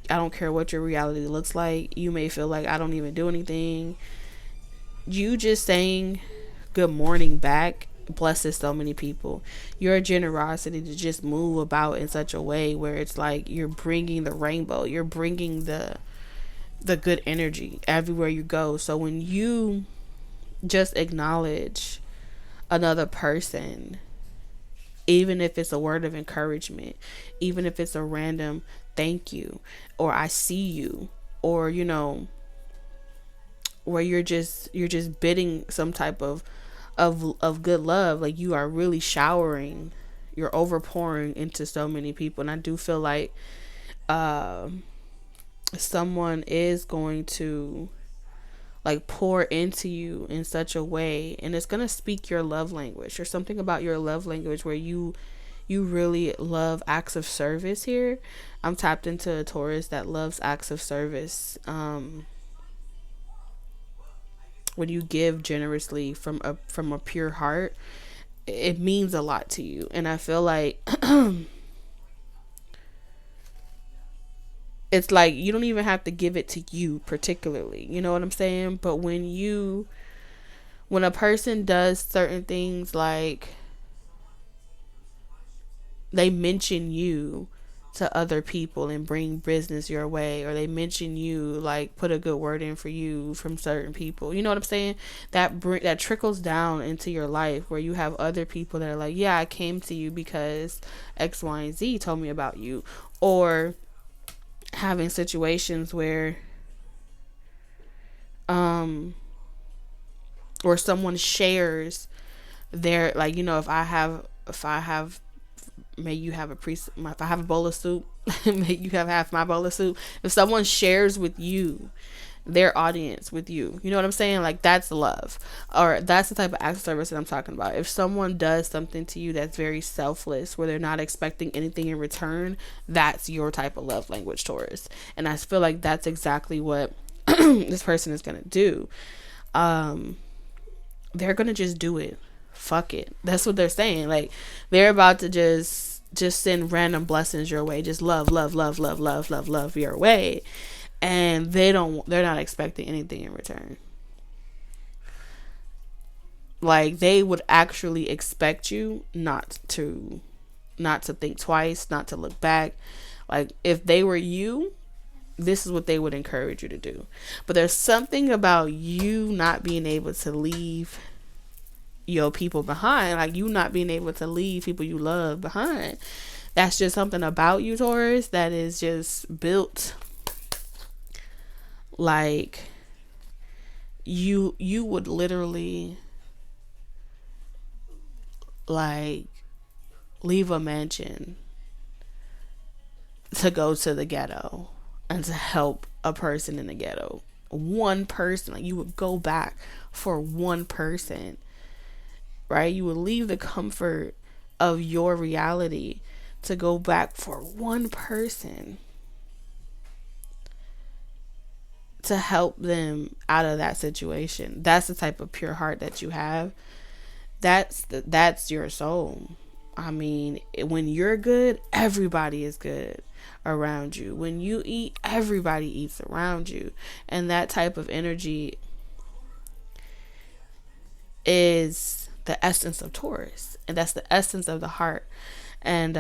I don't care what your reality looks like. You may feel like I don't even do anything. You just saying good morning back blesses so many people. Your generosity to just move about in such a way where it's like you're bringing the rainbow, you're bringing the good energy everywhere you go. So when you just acknowledge another person, even if it's a word of encouragement, even if it's a random thank you, or I see you, or where you're just bidding some type of good love, like you are really showering, you're overpouring into so many people. And I do feel like someone is going to like pour into you in such a way, and it's going to speak your love language. There's something about your love language where you really love acts of service here. I'm tapped into a Taurus that loves acts of service. When you give generously from a pure heart, it means a lot to you. And I feel like it's like you don't even have to give it to you particularly, you know what I'm saying? But when a person does certain things, like they mention you to other people and bring business your way, or they mention you, like put a good word in for you from certain people, you know what I'm saying? That trickles down into your life, where you have other people that are like, yeah, I came to you because X, Y, and Z told me about you. Or having situations where or someone shares their, like, you know, if I have may you have if I have a bowl of soup, may you have half my bowl of soup. If someone shares with you their audience with you know what I'm saying? Like, that's love. Or that's the type of acts of service that I'm talking about. If someone does something to you that's very selfless, where they're not expecting anything in return, that's your type of love language, Taurus. And I feel like that's exactly what this person is gonna do. They're gonna just do it. Fuck it. That's what they're saying. Like, they're about to just send random blessings your way. Just love your way. And they're not expecting anything in return. Like, they would actually expect you not to think twice, not to look back. Like, if they were you, this is what they would encourage you to do. But there's something about you not being able to leave your people behind, like you not being able to leave people you love behind. That's just something about you, Taurus, that is just built like you would literally like leave a mansion to go to the ghetto and to help a person in the ghetto. One person, like you would go back for one person, right? You would leave the comfort of your reality to go back for one person to help them out of that situation. That's the type of pure heart that you have. That's your soul. I mean, when you're good, everybody is good around you. When you eat, everybody eats around you. And that type of energy is the essence of Taurus. And that's the essence of the heart. And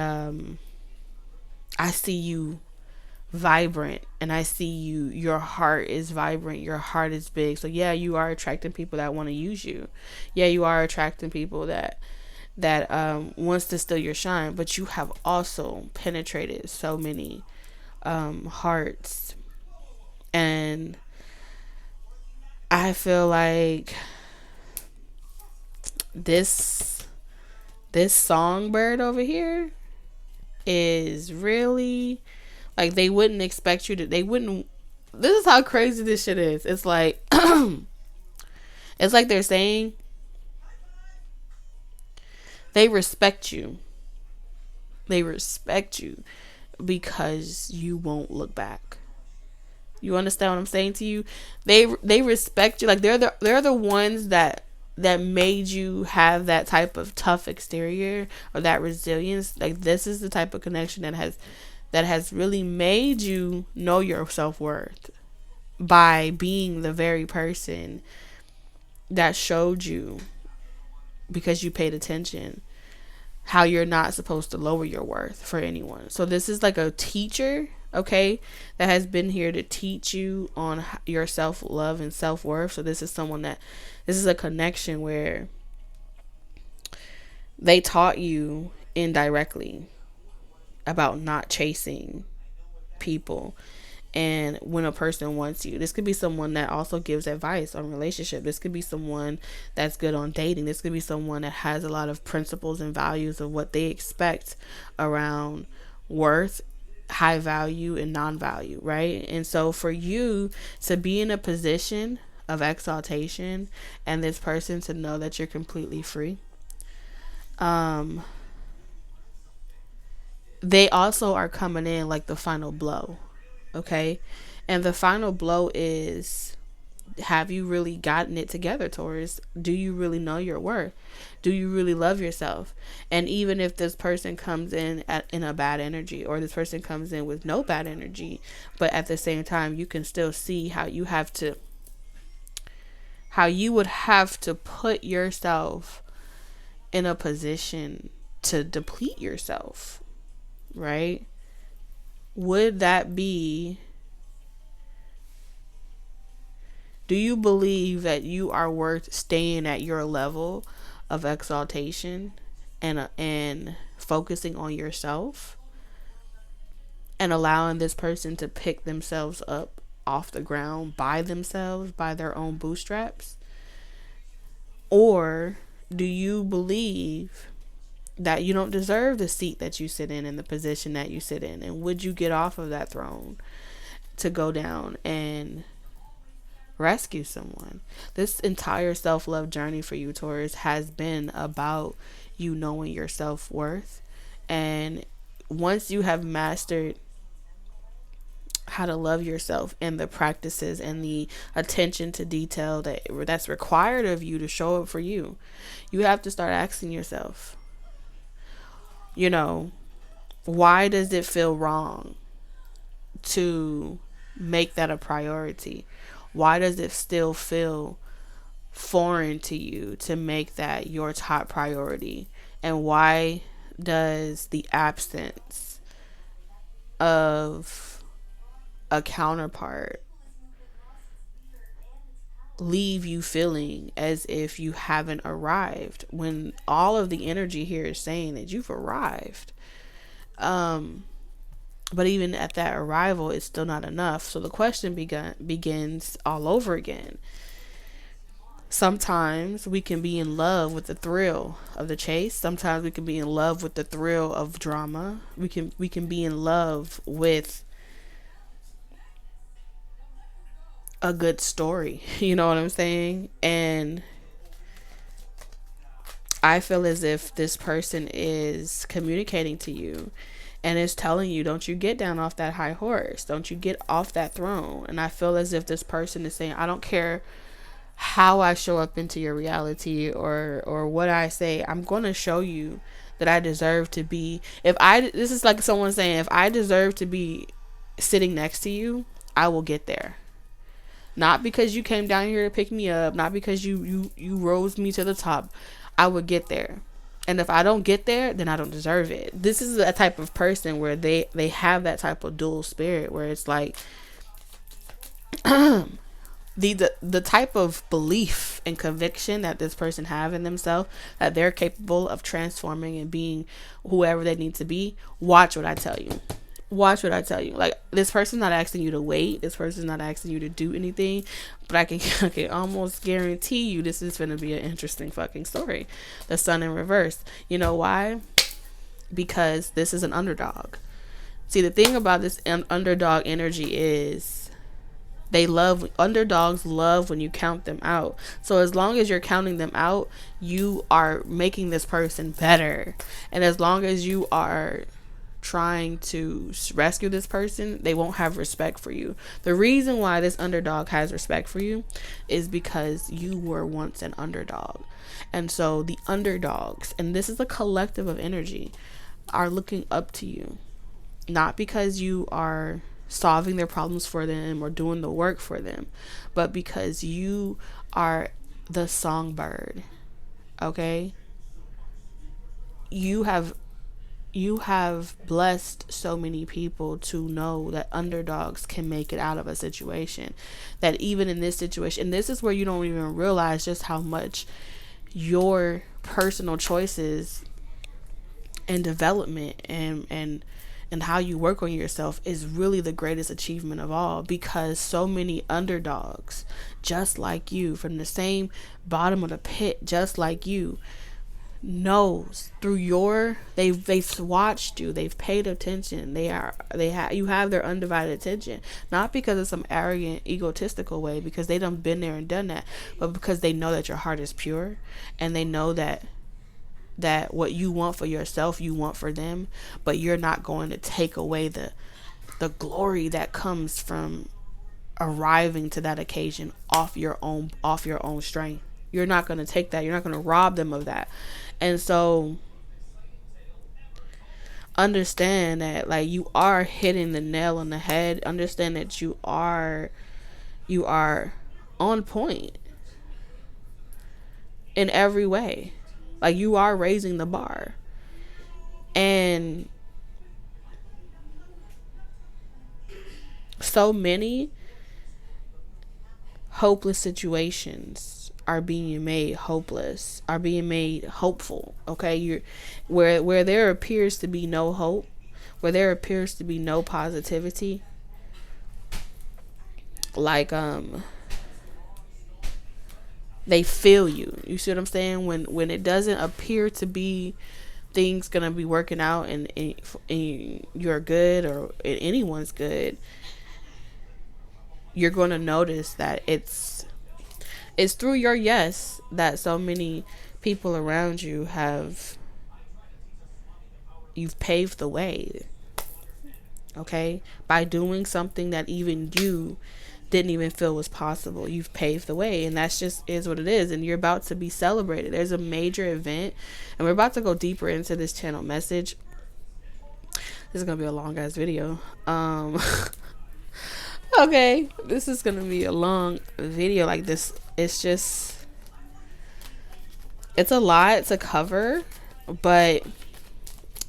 I see you vibrant, and I see your heart is vibrant, your heart is big. So yeah, you are attracting people that want to use you. Yeah, you are attracting people that wants to steal your shine. But you have also penetrated so many hearts, and I feel like this songbird over here is really like, they wouldn't expect you to, this is how crazy this shit is. It's like it's like they're saying they respect you because you won't look back. You understand what I'm saying to you? They respect you. Like, they're the ones that made you have that type of tough exterior, or that resilience. Like, this is the type of connection that has really made you know your self-worth, by being the very person that showed you, because you paid attention, how you're not supposed to lower your worth for anyone. So this is like a teacher, okay, that has been here to teach you on your self-love and self-worth. So this is a connection where they taught you indirectly about not chasing people. And when a person wants you, this could be someone that also gives advice on relationship. This could be someone that's good on dating. This could be someone that has a lot of principles and values of what they expect around worth, high value, and non-value, right? And so for you to be in a position of exaltation, and this person to know that you're completely free, they also are coming in like the final blow, okay? And the final blow is have you really gotten it together, Taurus? Do you really know your worth? Do you really love yourself? And even if this person comes in a bad energy, or this person comes in with no bad energy, but at the same time you can still see how you would have to put yourself in a position to deplete yourself, right? Would that be, do you believe that you are worth staying at your level of exaltation and focusing on yourself and allowing this person to pick themselves up off the ground by themselves, by their own bootstraps? Or do you believe that you don't deserve the seat that you sit in and the position that you sit in? And would you get off of that throne to go down and rescue someone? This entire self-love journey for you, Taurus, has been about you knowing your self-worth. And once you have mastered how to love yourself and the practices and the attention to detail that's required of you to show up for you, you have to start asking yourself, why does it feel wrong to make that a priority? Why does it still feel foreign to you to make that your top priority? And why does the absence of a counterpart leave you feeling as if you haven't arrived, when all of the energy here is saying that you've arrived? But even at that arrival, it's still not enough. So the question begins all over again. Sometimes we can be in love with the thrill of the chase. Sometimes we can be in love with the thrill of drama. We can be in love with a good story. You know what I'm saying? And I feel as if this person is communicating to you and is telling you, don't you get down off that high horse. Don't you get off that throne. And I feel as if this person is saying, I don't care how I show up into your reality or what I say. I'm going to show you that I deserve to be. This is like someone saying, if I deserve to be sitting next to you, I will get there. Not because you came down here to pick me up, not because you rose me to the top. I would get there. And if I don't get there, then I don't deserve it. This is a type of person where they have that type of dual spirit, where it's like the type of belief and conviction that this person have in themselves, that they're capable of transforming and being whoever they need to be. Watch what I tell you. Watch what I tell you. Like, this person's not asking you to wait. This person's not asking you to do anything. But I can almost guarantee you this is going to be an interesting fucking story. The sun in reverse. You know why? Because this is an underdog. See, the thing about this underdog energy is underdogs love when you count them out. So as long as you're counting them out, you are making this person better. And as long as you are trying to rescue this person, they won't have respect for you. The reason why this underdog has respect for you is because you were once an underdog. And so the underdogs, and this is a collective of energy, are looking up to you. Not because you are solving their problems for them or doing the work for them, but because you are the songbird. Okay? You have blessed so many people to know that underdogs can make it out of a situation. That even in this situation, and this is where you don't even realize just how much your personal choices and development and how you work on yourself is really the greatest achievement of all, because so many underdogs just like you, from the same bottom of the pit just like you, knows through they've watched you, they've paid attention, you have their undivided attention, not because of some arrogant egotistical way, because they done been there and done that, but because they know that your heart is pure, and they know that what you want for yourself, you want for them, but you're not going to take away the glory that comes from arriving to that occasion off your own strength. You're not going to take that. You're not going to rob them of that. And so understand that, like, you are hitting the nail on the head. Understand that you are on point in every way. Like, you are raising the bar. And so many hopeless situations are being made hopeless, are being made hopeful. Okay, you're where there appears to be no hope, where there appears to be no positivity, like they feel you. You see what I'm saying? When it doesn't appear to be things gonna be working out and you're good, or anyone's good, you're gonna notice that it's through your yes that so many people around you you've paved the way. Okay, by doing something that even you didn't even feel was possible, you've paved the way, and that's just is what it is. And you're about to be celebrated. There's a major event, and we're about to go deeper into this channel message. This is gonna be a long ass video. Okay, this is gonna be a long video. Like this, it's a lot to cover, but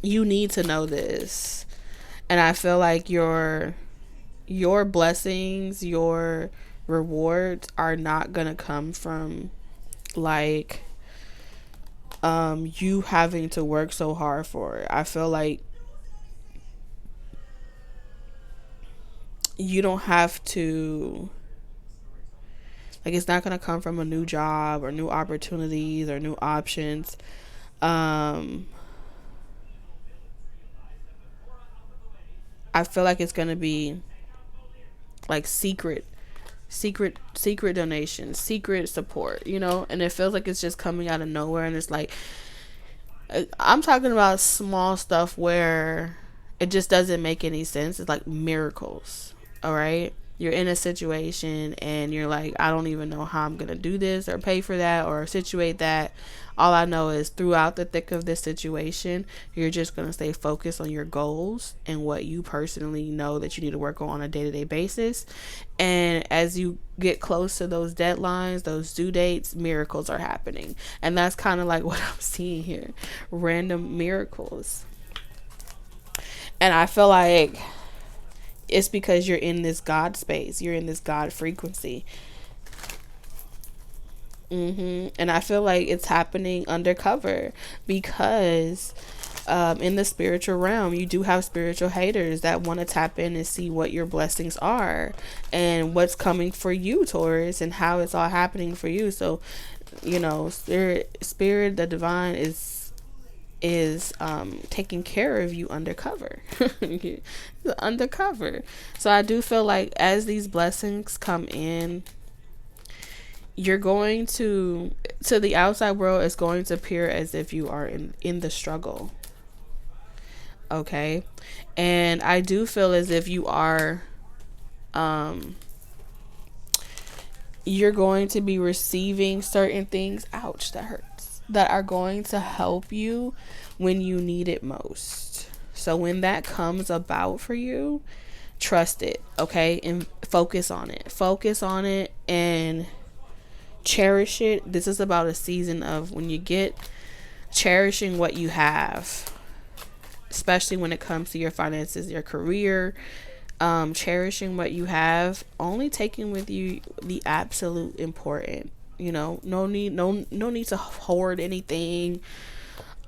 you need to know this. And I feel like your blessings, your rewards are not gonna come from like you having to work so hard for it. I feel like you don't have to, like, it's not gonna come from a new job or new opportunities or new options. I feel like it's gonna be like secret donations, secret support, you know, and it feels like it's just coming out of nowhere. And it's like, I'm talking about small stuff where it just doesn't make any sense. It's like miracles. All right, you're in a situation and you're like, I don't even know how I'm gonna do this or pay for that or situate that. All I know is throughout the thick of this situation, you're just gonna stay focused on your goals and what you personally know that you need to work on a day-to-day basis. And as you get close to those deadlines, those due dates, miracles are happening. And that's kind of like what I'm seeing here, random miracles. And I feel like it's because you're in this God space. You're in this God frequency. And I feel like it's happening undercover because in the spiritual realm, you do have spiritual haters that want to tap in and see what your blessings are and what's coming for you, Taurus, and how it's all happening for you. So, you know, spirit, the divine is taking care of you undercover. Undercover. So I do feel like as these blessings come in, you're going to the outside world, it's going to appear as if you are in the struggle. Okay, and I do feel as if you are you're going to be receiving certain things, ouch, that hurts, that are going to help you when you need it most. So when that comes about for you, trust it, okay? And focus on it and cherish it. This is about a season of when you get cherishing what you have, especially when it comes to your finances, your career, cherishing what you have, only taking with you the absolute important. You know, no need to hoard anything,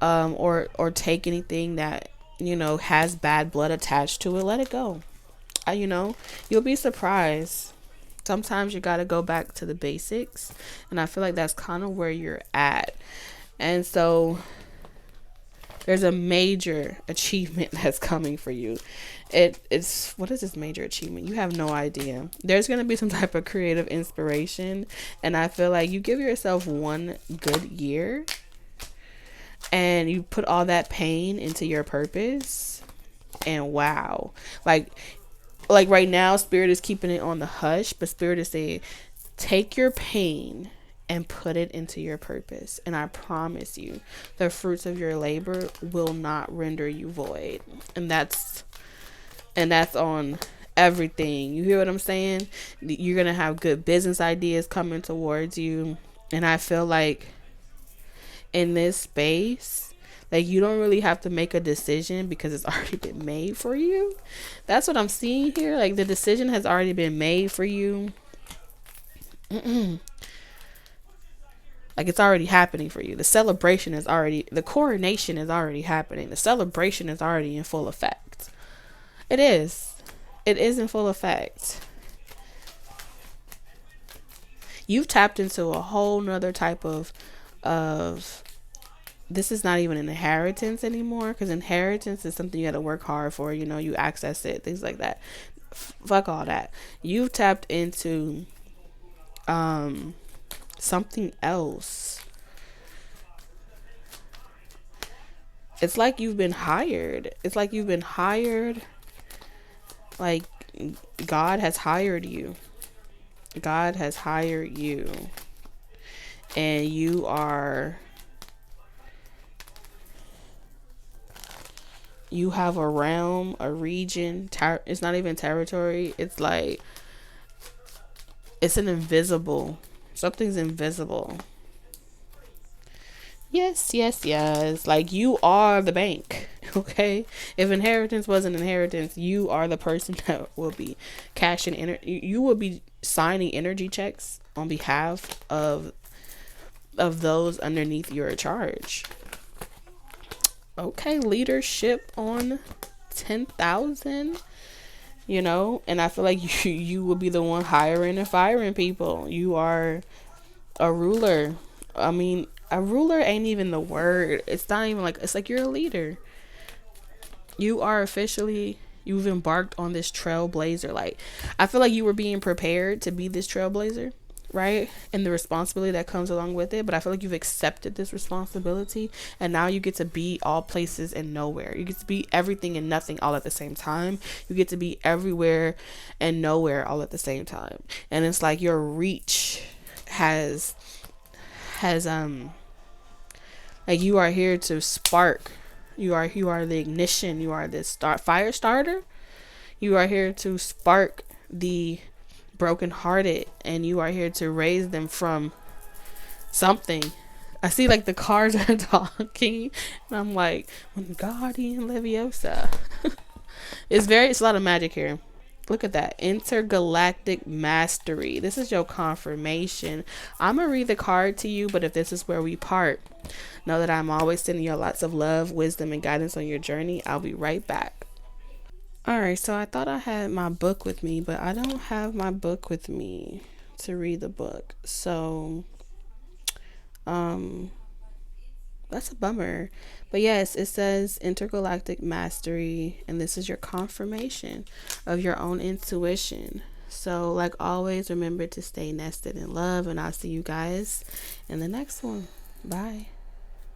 or take anything that, you know, has bad blood attached to it. Let it go. You know, you'll be surprised. Sometimes you got to go back to the basics, and I feel like that's kind of where you're at. And so there's a major achievement that's coming for you. It's what is this major achievement? You have no idea. There's going to be some type of creative inspiration, and I feel like you give yourself one good year and you put all that pain into your purpose, and wow, like like right now, Spirit is keeping it on the hush, but Spirit is saying, take your pain and put it into your purpose. And I promise you, the fruits of your labor will not render you void. And that's on everything. You hear what I'm saying? You're going to have good business ideas coming towards you. And I feel like in this space, like you don't really have to make a decision because it's already been made for you. That's what I'm seeing here. Like the decision has already been made for you. Like it's already happening for you. The celebration is already, the coronation is already happening. The celebration is already in full effect. It is. It is in full effect. You've tapped into a whole nother type of this is not even an inheritance anymore, because inheritance is something you got to work hard for. You know, you access it, things like that. Fuck all that. You've tapped into something else. It's like you've been hired. It's like you've been hired. Like God has hired you. God has hired you. And you have a realm, a region. It's not even territory. It's like, it's an invisible. Something's invisible. Yes, yes, yes. Like you are the bank. Okay. If inheritance wasn't inheritance, you are the person that will be cashing you will be signing energy checks on behalf of those underneath your charge. Okay, leadership on 10,000. You know, and I feel like you will be the one hiring and firing people. You are a ruler. I mean, a ruler ain't even the word. It's not even like, it's like you're a leader. You are officially, you've embarked on this trailblazer. Like, I feel like you were being prepared to be this trailblazer, right? And the responsibility that comes along with it. But I feel like you've accepted this responsibility, and now you get to be all places and nowhere. You get to be everything and nothing all at the same time. You get to be everywhere and nowhere all at the same time. And it's like your reach has like you are here to spark. You are the ignition. You are this fire starter. You are here to spark the brokenhearted, and you are here to raise them from something. I see like the cards are talking, and I'm like, Wingardium Leviosa. It's a lot of magic here. Look at that. Intergalactic mastery. This is your confirmation. I'm going to read the card to you, but if this is where we part, know that I'm always sending you lots of love, wisdom, and guidance on your journey. I'll be right back. Alright, so I thought I had my book with me, but I don't have my book with me to read the book. So, that's a bummer. But yes, it says intergalactic mastery, and this is your confirmation of your own intuition. So, like always, remember to stay nested in love, and I'll see you guys in the next one. Bye.